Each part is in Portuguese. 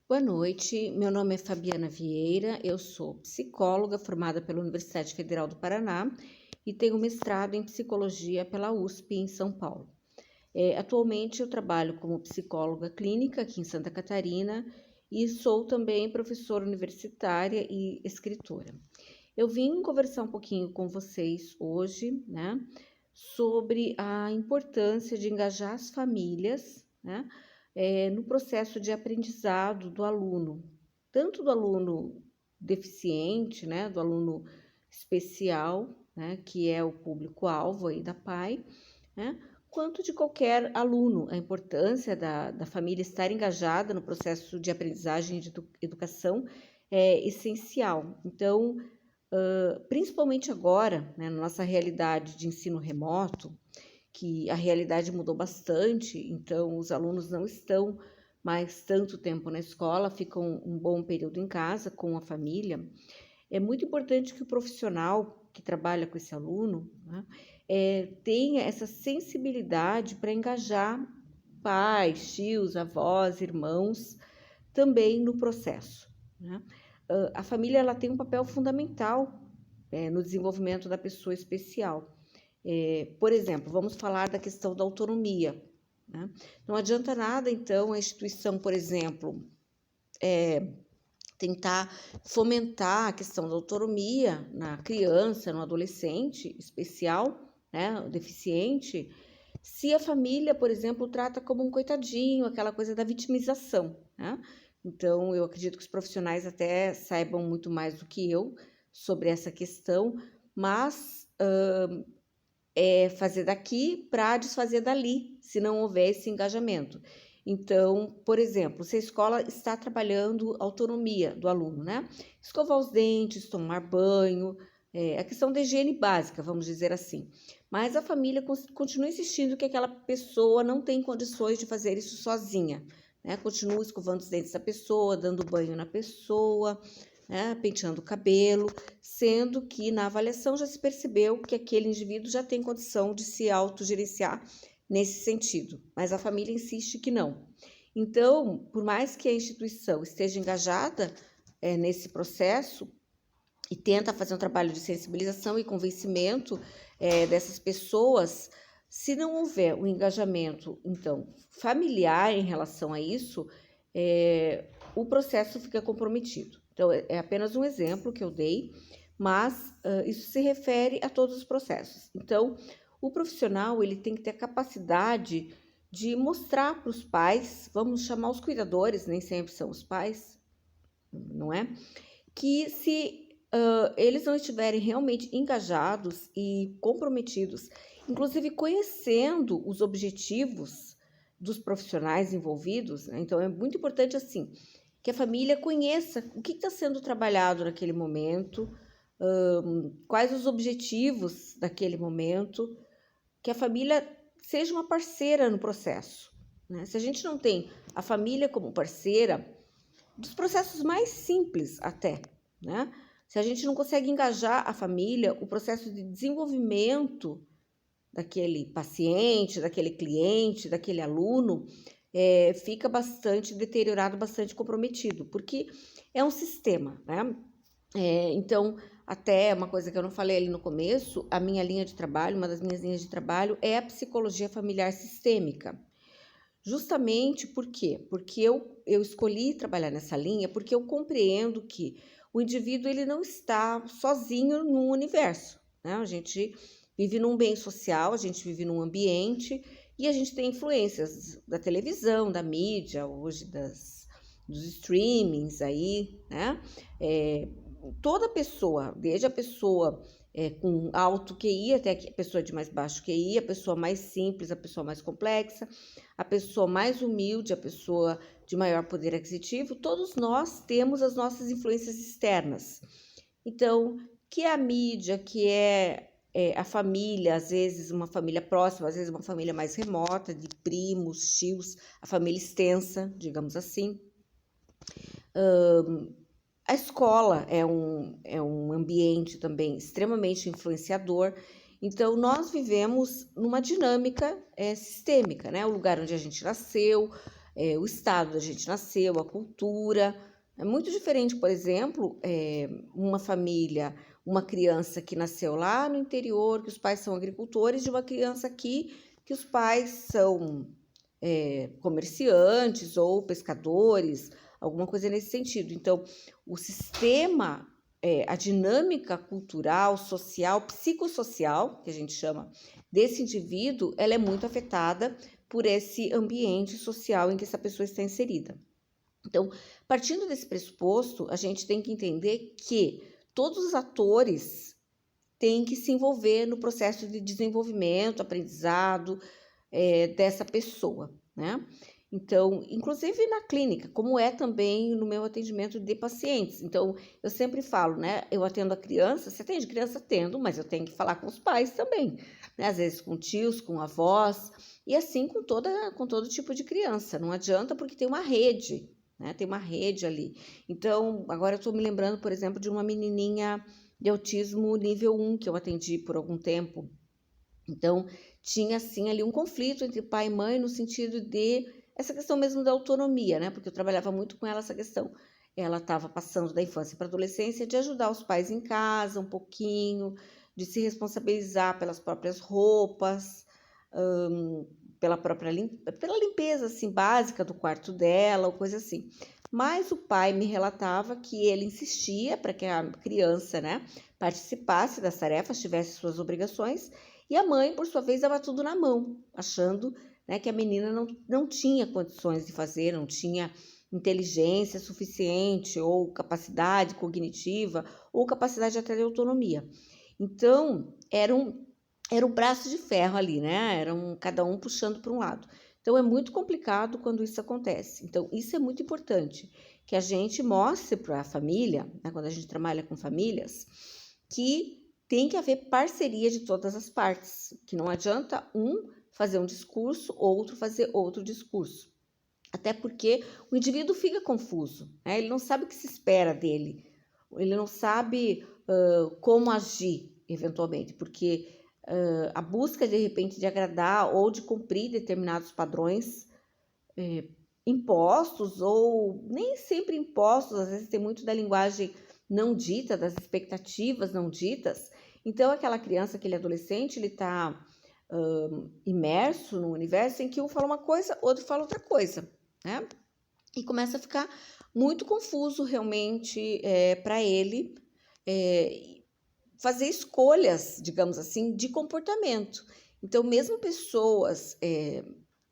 Boa noite, meu nome é Fabiana Vieira, eu sou psicóloga formada pela Universidade Federal do Paraná e tenho mestrado em psicologia pela USP em São Paulo. Atualmente eu trabalho como psicóloga clínica aqui em Santa Catarina e sou também professora universitária e escritora. Eu vim conversar um pouquinho com vocês hoje, né, sobre a importância de engajar as famílias, né, no processo de aprendizado do aluno, tanto do aluno deficiente, né, do aluno especial, né, que é o público-alvo aí da PAI, né, quanto de qualquer aluno. A importância da família estar engajada no processo de aprendizagem e de educação é essencial. Então, principalmente agora, né, na nossa realidade de ensino remoto, que a realidade mudou bastante, então os alunos não estão mais tanto tempo na escola, ficam um bom período em casa com a família. É muito importante que o profissional que trabalha com esse aluno, né, tenha essa sensibilidade para engajar pais, tios, avós, irmãos também no processo, né? A família ela tem um papel fundamental no desenvolvimento da pessoa especial. Por exemplo, vamos falar da questão da autonomia, né? Não adianta nada, então, a instituição, por exemplo, tentar fomentar a questão da autonomia na criança, no adolescente especial, né, deficiente, se a família, por exemplo, trata como um coitadinho, aquela coisa da vitimização, né? Então, eu acredito que os profissionais até saibam muito mais do que eu sobre essa questão, mas é fazer daqui para desfazer dali, se não houver esse engajamento. Então, por exemplo, se a escola está trabalhando a autonomia do aluno, né? Escovar os dentes, tomar banho, a questão da higiene básica, vamos dizer assim. Mas a família continua insistindo que aquela pessoa não tem condições de fazer isso sozinha, né? Continua escovando os dentes da pessoa, dando banho na pessoa, né? Penteando o cabelo, sendo que na avaliação já se percebeu que aquele indivíduo já tem condição de se autogerenciar nesse sentido, mas a família insiste que não. Então, por mais que a instituição esteja engajada nesse processo e tenta fazer um trabalho de sensibilização e convencimento dessas pessoas, se não houver o engajamento, então, familiar em relação a isso, o processo fica comprometido. Então, é apenas um exemplo que eu dei, mas isso se refere a todos os processos. Então, o profissional ele tem que ter a capacidade de mostrar para os pais, vamos chamar os cuidadores, nem sempre são os pais, não é? Que se eles não estiverem realmente engajados e comprometidos, inclusive conhecendo os objetivos dos profissionais envolvidos, né? Então é muito importante assim que a família conheça o que está sendo trabalhado naquele momento, quais os objetivos daquele momento, que a família seja uma parceira no processo, né? Se a gente não tem a família como parceira, dos processos mais simples até, né? Se a gente não consegue engajar a família, o processo de desenvolvimento daquele paciente, daquele cliente, daquele aluno, fica bastante deteriorado, bastante comprometido, porque é um sistema, né? Então, até uma coisa que eu não falei ali no começo, a minha linha de trabalho, uma das minhas linhas de trabalho é a psicologia familiar sistêmica. Justamente por quê? Porque eu escolhi trabalhar nessa linha porque eu compreendo que o indivíduo ele não está sozinho no universo, né? A gente vive num bem social, a gente vive num ambiente e a gente tem influências da televisão, da mídia, hoje dos streamings aí, né? Toda pessoa, desde a pessoa com alto QI até a pessoa de mais baixo QI, a pessoa mais simples, a pessoa mais complexa, a pessoa mais humilde, a pessoa de maior poder aquisitivo, todos nós temos as nossas influências externas. Então, que é a mídia, que é a família, às vezes uma família próxima, às vezes uma família mais remota, de primos, tios, a família extensa, digamos assim. A escola é um ambiente também extremamente influenciador. Então, nós vivemos numa dinâmica sistêmica, né? O lugar onde a gente nasceu, o estado da gente nasceu, a cultura. É muito diferente, por exemplo, uma família, uma criança que nasceu lá no interior, que os pais são agricultores, de uma criança aqui que os pais são comerciantes ou pescadores, alguma coisa nesse sentido. Então, o sistema, a dinâmica cultural, social, psicossocial, que a gente chama, desse indivíduo, ela é muito afetada por esse ambiente social em que essa pessoa está inserida. Então, partindo desse pressuposto, a gente tem que entender que todos os atores têm que se envolver no processo de desenvolvimento, aprendizado dessa pessoa, né? Então, inclusive na clínica, como é também no meu atendimento de pacientes. Então, eu sempre falo, né? Eu atendo a criança, você atende criança? Atendo, mas eu tenho que falar com os pais também, né? Às vezes com tios, com avós, e assim com todo tipo de criança. Não adianta porque tem uma rede, né? Tem uma rede ali. Então, agora eu estou me lembrando, por exemplo, de uma menininha de autismo nível 1 que eu atendi por algum tempo. Então, tinha assim ali um conflito entre pai e mãe no sentido de essa questão mesmo da autonomia, né? Porque eu trabalhava muito com ela essa questão. Ela estava passando da infância para a adolescência de ajudar os pais em casa um pouquinho, de se responsabilizar pelas próprias roupas, pela limpeza assim básica do quarto dela, ou coisa assim. Mas o pai me relatava que ele insistia para que a criança, né, participasse das tarefas, tivesse suas obrigações, e a mãe, por sua vez, dava tudo na mão, achando, né, que a menina não tinha condições de fazer, não tinha inteligência suficiente, ou capacidade cognitiva, ou capacidade até de autonomia. Então, era um braço de ferro ali, né? Cada um puxando para um lado. Então, é muito complicado quando isso acontece. Então, isso é muito importante, que a gente mostre para a família, né, quando a gente trabalha com famílias, que tem que haver parceria de todas as partes, que não adianta um fazer um discurso, outro fazer outro discurso. Até porque o indivíduo fica confuso, né? Ele não sabe o que se espera dele, ele não sabe como agir, eventualmente, porque a busca, de repente, de agradar ou de cumprir determinados padrões impostos, ou nem sempre impostos, às vezes tem muito da linguagem não dita, das expectativas não ditas. Então, aquela criança, aquele adolescente, ele está imerso no universo em que um fala uma coisa, outro fala outra coisa, né? E começa a ficar muito confuso realmente para ele fazer escolhas, digamos assim, de comportamento. Então, mesmo pessoas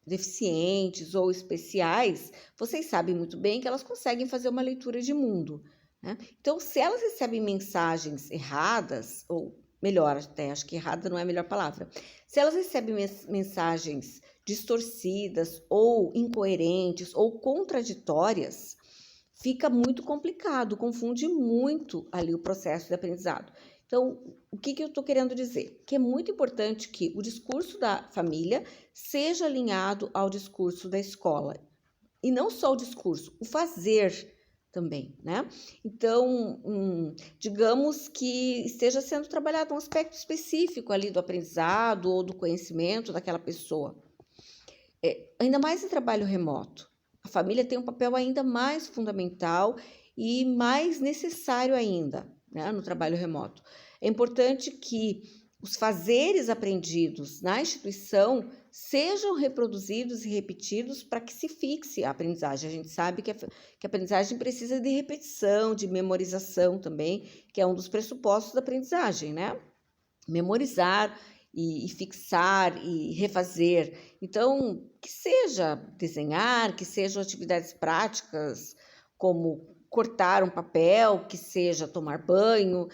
deficientes ou especiais, vocês sabem muito bem que elas conseguem fazer uma leitura de mundo, né? Então, se elas recebem mensagens erradas, ou melhor, até acho que errada não é a melhor palavra, se elas recebem mensagens distorcidas ou incoerentes ou contraditórias, fica muito complicado, confunde muito ali o processo de aprendizado. Então, o que eu estou querendo dizer? Que é muito importante que o discurso da família seja alinhado ao discurso da escola. E não só o discurso, o fazer também, né? Então, digamos que esteja sendo trabalhado um aspecto específico ali do aprendizado ou do conhecimento daquela pessoa. Ainda mais em trabalho remoto. A família tem um papel ainda mais fundamental e mais necessário ainda, né, no trabalho remoto. É importante que os fazeres aprendidos na instituição sejam reproduzidos e repetidos para que se fixe a aprendizagem. A gente sabe que a aprendizagem precisa de repetição, de memorização também, que é um dos pressupostos da aprendizagem, né? Memorizar e fixar e refazer. Então, que seja desenhar, que sejam atividades práticas, como cortar um papel, que seja tomar banho,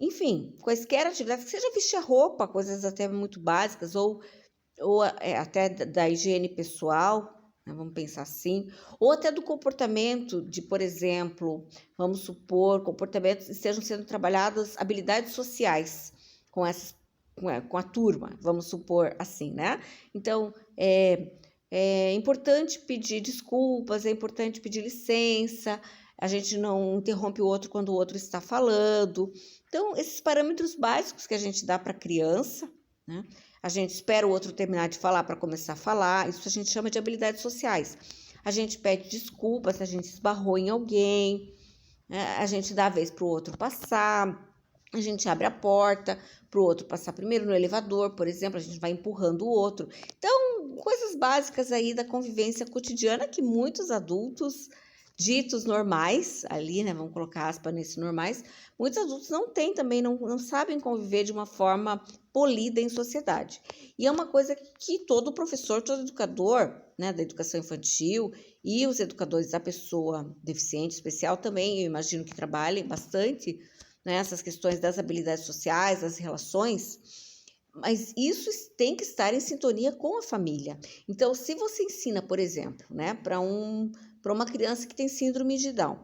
enfim, quaisquer atividades, que seja vestir a roupa, coisas até muito básicas, ou até da higiene pessoal, né, vamos pensar assim, ou até do comportamento de, por exemplo, vamos supor, comportamentos estejam sendo trabalhadas habilidades sociais com a turma, vamos supor assim, né? Então, é importante pedir desculpas, é importante pedir licença, a gente não interrompe o outro quando o outro está falando. Então, esses parâmetros básicos que a gente dá para a criança, né? A gente espera o outro terminar de falar para começar a falar, isso a gente chama de habilidades sociais. a gente pede desculpa se a gente esbarrou em alguém, né? A gente dá a vez para o outro passar, a gente abre a porta para o outro passar primeiro no elevador, por exemplo, a gente vai empurrando o outro. Então, coisas básicas aí da convivência cotidiana que muitos adultos ditos normais, ali, né, vamos colocar aspas nesse normais, muitos adultos não têm também, não sabem conviver de uma forma polida em sociedade. E é uma coisa que todo professor, todo educador, né, da educação infantil e os educadores da pessoa deficiente especial também, eu imagino que trabalhem bastante, né, essas questões das habilidades sociais, das relações, mas isso tem que estar em sintonia com a família. Então, se você ensina, por exemplo, né, para uma criança que tem síndrome de Down,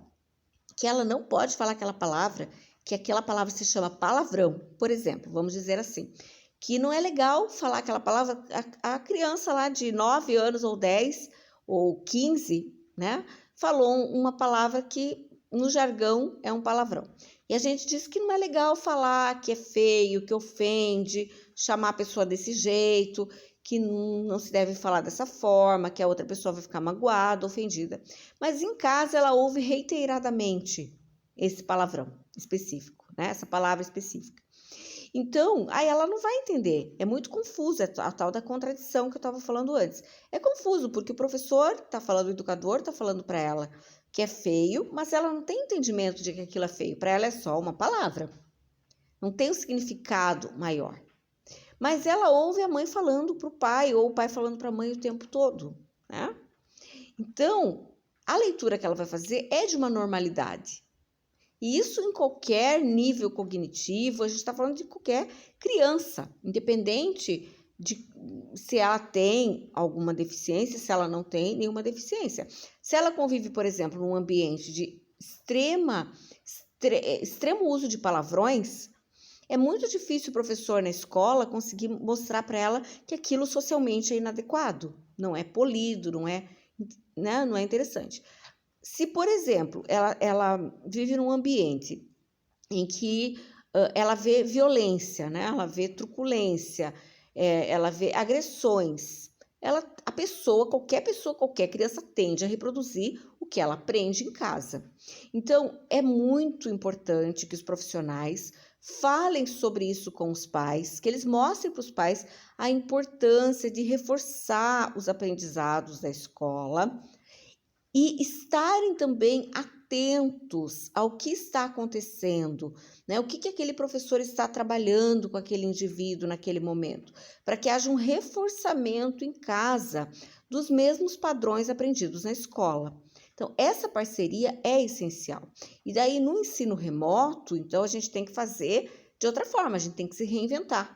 que ela não pode falar aquela palavra, que aquela palavra se chama palavrão, por exemplo, vamos dizer assim, que não é legal falar aquela palavra, a criança lá de 9 anos ou 10 ou 15, né, falou uma palavra que no jargão é um palavrão. E a gente diz que não é legal falar, que é feio, que ofende, chamar a pessoa desse jeito, que não se deve falar dessa forma, que a outra pessoa vai ficar magoada, ofendida. Mas em casa ela ouve reiteradamente esse palavrão específico, né? Essa palavra específica. Então, aí ela não vai entender. É muito confuso, é a tal da contradição que eu estava falando antes. É confuso, porque o professor está falando, o educador está falando para ela que é feio, mas ela não tem entendimento de que aquilo é feio. Para ela é só uma palavra. Não tem um significado maior. Mas ela ouve a mãe falando para o pai, ou o pai falando para a mãe o tempo todo, né? Então, a leitura que ela vai fazer é de uma normalidade. E isso em qualquer nível cognitivo, a gente está falando de qualquer criança, independente de se ela tem alguma deficiência, se ela não tem nenhuma deficiência. Se ela convive, por exemplo, num ambiente de extremo uso de palavrões, é muito difícil o professor na escola conseguir mostrar para ela que aquilo socialmente é inadequado, não é polido, não é, né, não é interessante. Se, por exemplo, ela vive num ambiente em que ela vê violência, né? Ela vê truculência, ela vê agressões, qualquer pessoa, qualquer criança tende a reproduzir o que ela aprende em casa. Então, é muito importante que os profissionais falem sobre isso com os pais, que eles mostrem para os pais a importância de reforçar os aprendizados da escola, e estarem também atentos ao que está acontecendo, né? O que aquele professor está trabalhando com aquele indivíduo naquele momento, para que haja um reforçamento em casa dos mesmos padrões aprendidos na escola. Então, essa parceria é essencial. E daí, no ensino remoto, então, a gente tem que fazer de outra forma, a gente tem que se reinventar.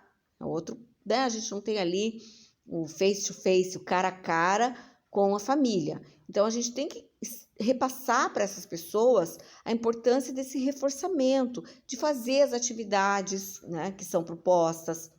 Né? A gente não tem ali o face-to-face, o cara a cara com a família. Então, a gente tem que repassar para essas pessoas a importância desse reforçamento, de fazer as atividades, né, que são propostas,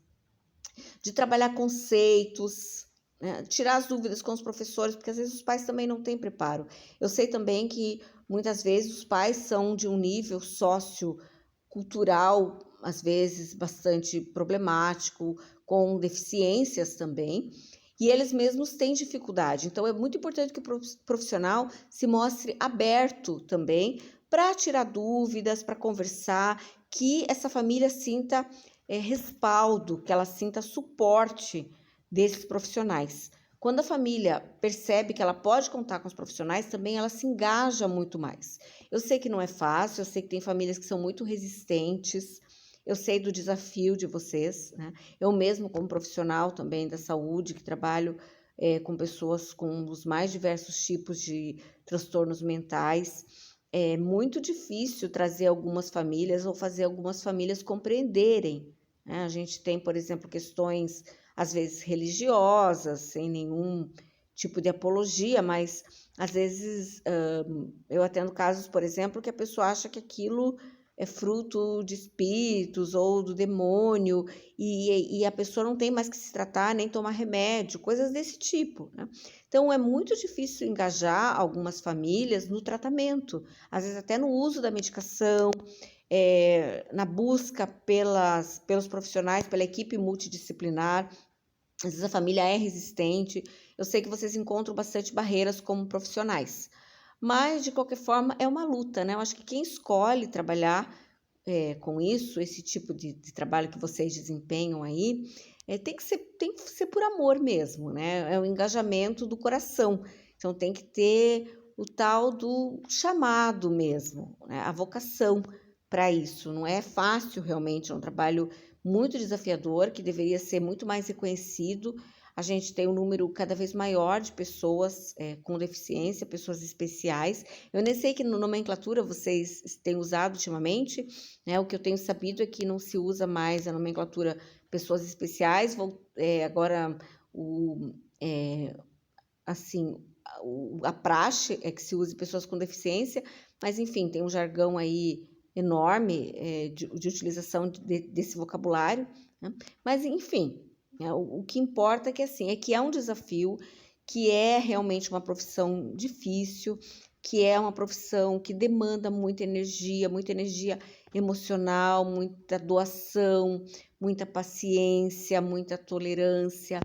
de trabalhar conceitos, né, tirar as dúvidas com os professores, porque às vezes os pais também não têm preparo. Eu sei também que muitas vezes os pais são de um nível sociocultural, às vezes bastante problemático, com deficiências também, e eles mesmos têm dificuldade. Então, é muito importante que o profissional se mostre aberto também para tirar dúvidas, para conversar, que essa família sinta respaldo, que ela sinta suporte desses profissionais. Quando a família percebe que ela pode contar com os profissionais, também ela se engaja muito mais. Eu sei que não é fácil, eu sei que tem famílias que são muito resistentes, eu sei do desafio de vocês, né? Eu mesmo, como profissional também da saúde, que trabalho com pessoas com os mais diversos tipos de transtornos mentais, é muito difícil trazer algumas famílias ou fazer algumas famílias compreenderem, né? A gente tem, por exemplo, questões, às vezes, religiosas, sem nenhum tipo de apologia, mas, às vezes, eu atendo casos, por exemplo, que a pessoa acha que aquilo é fruto de espíritos ou do demônio, e a pessoa não tem mais que se tratar, nem tomar remédio, coisas desse tipo, né? Então, é muito difícil engajar algumas famílias no tratamento, às vezes até no uso da medicação, na busca pelos profissionais, pela equipe multidisciplinar. Às vezes a família é resistente. Eu sei que vocês encontram bastante barreiras como profissionais, mas de qualquer forma é uma luta, né? Eu acho que quem escolhe trabalhar com isso, esse tipo de trabalho que vocês desempenham aí, tem que ser por amor mesmo, né? É o engajamento do coração. Então tem que ter o tal do chamado mesmo, né? A vocação para isso. Não é fácil realmente, é um trabalho muito desafiador, que deveria ser muito mais reconhecido. A gente tem um número cada vez maior de pessoas com deficiência, pessoas especiais. Eu nem sei que nomenclatura vocês têm usado ultimamente, né? O que eu tenho sabido é que não se usa mais a nomenclatura pessoas especiais. Agora, assim, a praxe é que se use pessoas com deficiência, mas enfim, tem um jargão aí enorme de utilização desse vocabulário, né? Mas enfim, né, o que importa é que é um desafio, que é realmente uma profissão difícil, que é uma profissão que demanda muita energia emocional, muita doação, muita paciência, muita tolerância,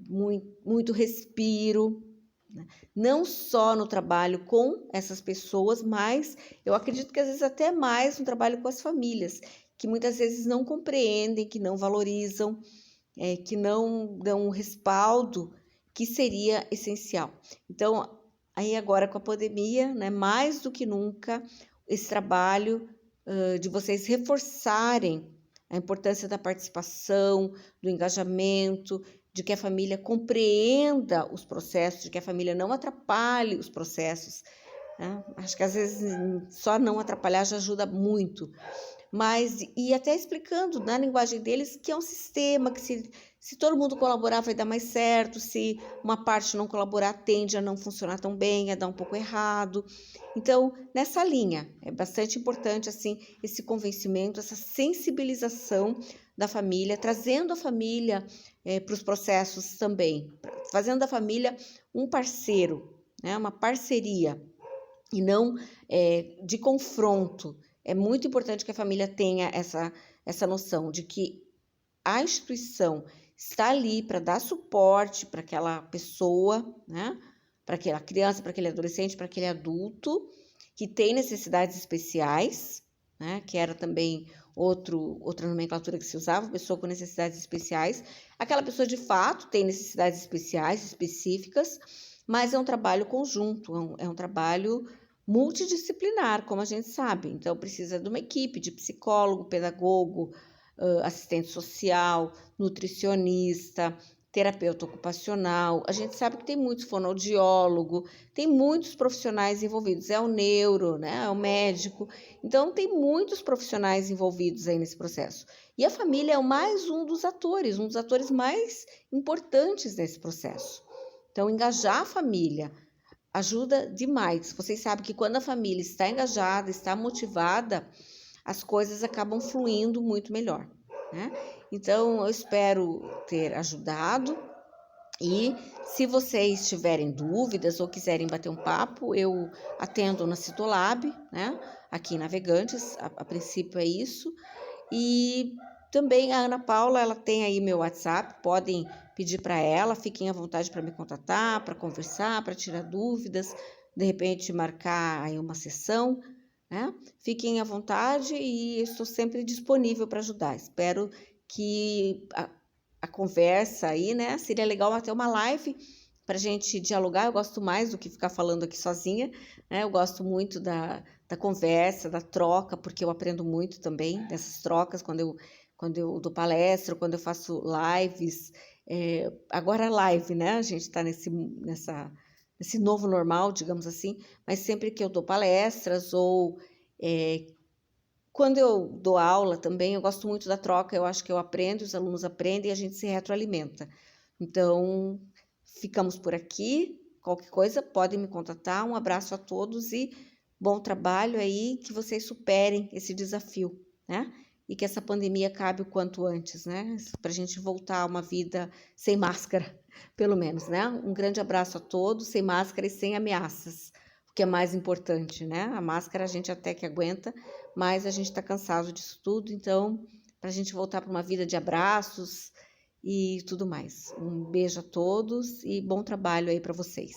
muito respiro, né? Não só no trabalho com essas pessoas, mas eu acredito que às vezes até mais no trabalho com as famílias, que muitas vezes não compreendem, que não valorizam, que não dão um respaldo que seria essencial. Então, aí agora com a pandemia, né, mais do que nunca, esse trabalho de vocês reforçarem a importância da participação, do engajamento, de que a família compreenda os processos, de que a família não atrapalhe os processos, né? Acho que às vezes só não atrapalhar já ajuda muito, mas e até explicando na linguagem deles que é um sistema, que se todo mundo colaborar vai dar mais certo, se uma parte não colaborar tende a não funcionar tão bem, a dar um pouco errado. Então, nessa linha, é bastante importante assim esse convencimento, essa sensibilização da família, trazendo a família para os processos também, fazendo da família um parceiro, né, uma parceria, e não de confronto. É muito importante que a família tenha essa noção de que a instituição está ali para dar suporte para aquela pessoa, né? Para aquela criança, para aquele adolescente, para aquele adulto que tem necessidades especiais, né? Que era também outra nomenclatura que se usava, pessoa com necessidades especiais. Aquela pessoa de fato tem necessidades especiais, específicas, mas é um trabalho conjunto, é um trabalho multidisciplinar, como a gente sabe. Então, precisa de uma equipe de psicólogo, pedagogo, assistente social, nutricionista, terapeuta ocupacional. A gente sabe que tem muitos fonoaudiólogo, tem muitos profissionais envolvidos. É o neuro, né? É o médico. Então, tem muitos profissionais envolvidos aí nesse processo. E a família é mais um dos atores mais importantes nesse processo. Então, engajar a família ajuda demais. Vocês sabem que quando a família está engajada, está motivada, as coisas acabam fluindo muito melhor, né? Então, eu espero ter ajudado. E se vocês tiverem dúvidas ou quiserem bater um papo, eu atendo na Citolab, né? Aqui em Navegantes, a princípio é isso. E também a Ana Paula, ela tem aí meu WhatsApp, podem pedir para ela, fiquem à vontade para me contatar, para conversar, para tirar dúvidas, de repente marcar aí uma sessão, né? Fiquem à vontade e eu estou sempre disponível para ajudar. Espero que a conversa aí, né? Seria legal até uma live para a gente dialogar. Eu gosto mais do que ficar falando aqui sozinha, né? Eu gosto muito da conversa, da troca, porque eu aprendo muito também dessas trocas quando eu dou palestra, quando eu faço lives. Agora live, né? A gente está nesse novo normal, digamos assim, mas sempre que eu dou palestras ou quando eu dou aula também, eu gosto muito da troca, eu acho que eu aprendo, os alunos aprendem e a gente se retroalimenta. Então, ficamos por aqui. Qualquer coisa, podem me contatar. Um abraço a todos e bom trabalho aí, que vocês superem esse desafio, né? E que essa pandemia acabe o quanto antes, né? Para a gente voltar a uma vida sem máscara, pelo menos, né? Um grande abraço a todos, sem máscara e sem ameaças, o que é mais importante, né? A máscara a gente até que aguenta, mas a gente está cansado disso tudo, então, para a gente voltar para uma vida de abraços e tudo mais. Um beijo a todos e bom trabalho aí para vocês.